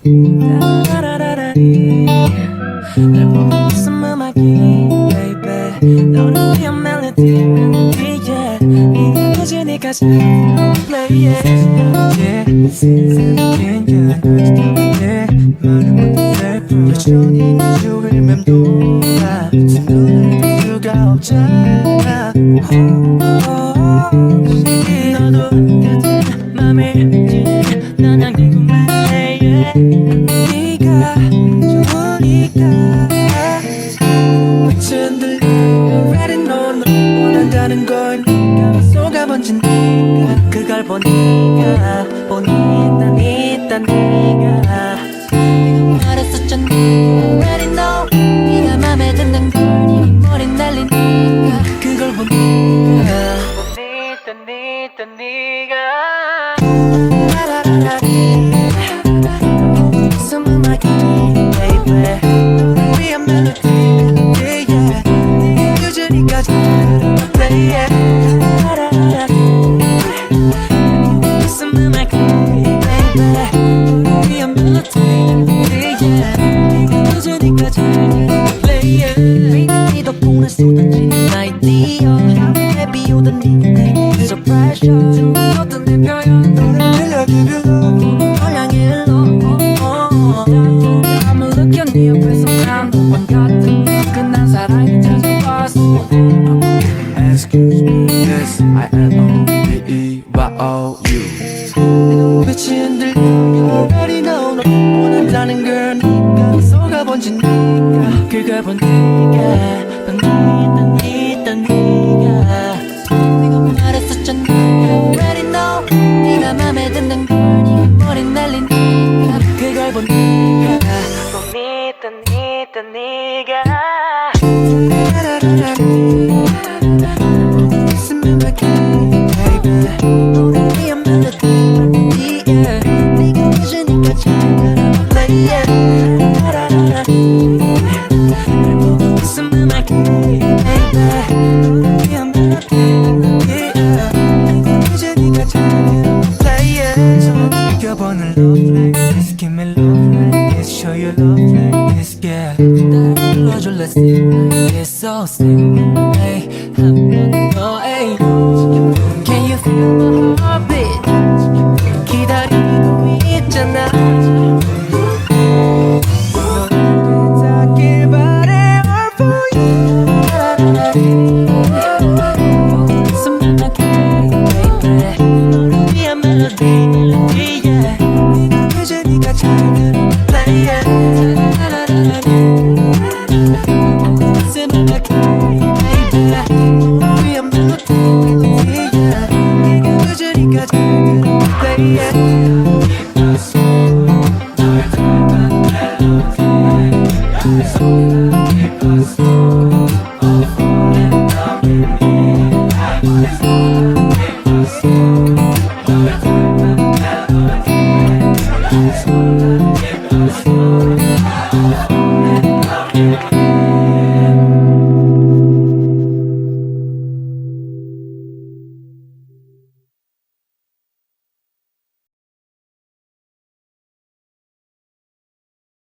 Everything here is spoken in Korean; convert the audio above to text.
Darararararari. 날 보는 무슨 음악이 baby 너를 위한 멜로디 yeah 네가 늦으니까 잘 play it yeah 새롭게 연결돼 말을 못해 여전히 내 주위를 맴돌아 눈을 뜰 수가 없잖아 너도 같은 맘일지 난 안 궁금해 네가 좋으니까 꽃은 들려 Ready no 너 원한다는 걸 네가 속아번진 네가 그걸 보니까 있다 네가 말했었잖아 Ready no 네가 맘에 든다는 걸 네 머리 날리니까 그걸 보니까 있다 네가 무슨 음악이 baby 너를 위한 멜로디 yeah 네가 유주니까 잘 play it 무슨 음악이 baby 너를 위한 멜로디 yeah 네가 유주니까 잘 play it 네 덕분에 쏟아지는 아이디어 내 비오던 네 so pressure 어떤 내 표현 너를 들려주려 I'm looking 네 옆에서 난 너만 같은 끝난 사랑이 찾아왔어 Excuse me, yes, I Neoreul. 빛이 흔들려 Already know 너 원한다는 걸 네가 속아번진 네가 그걸 본 네가 있다 네가 말했었잖아 Already know 네가 맘에 든다는 걸 네가 머리 날리니까 그걸 본 네가 있다 네가 무슨 음악이 baby 너를 위한 멜로디 yeah 네가 잊으니까 잘 play it 날 보고 무슨 음악이 baby 너를 위한 멜로디 yeah 네가 잊으니까 잘 play it 처음 느껴보는 love like 스킨 멜로디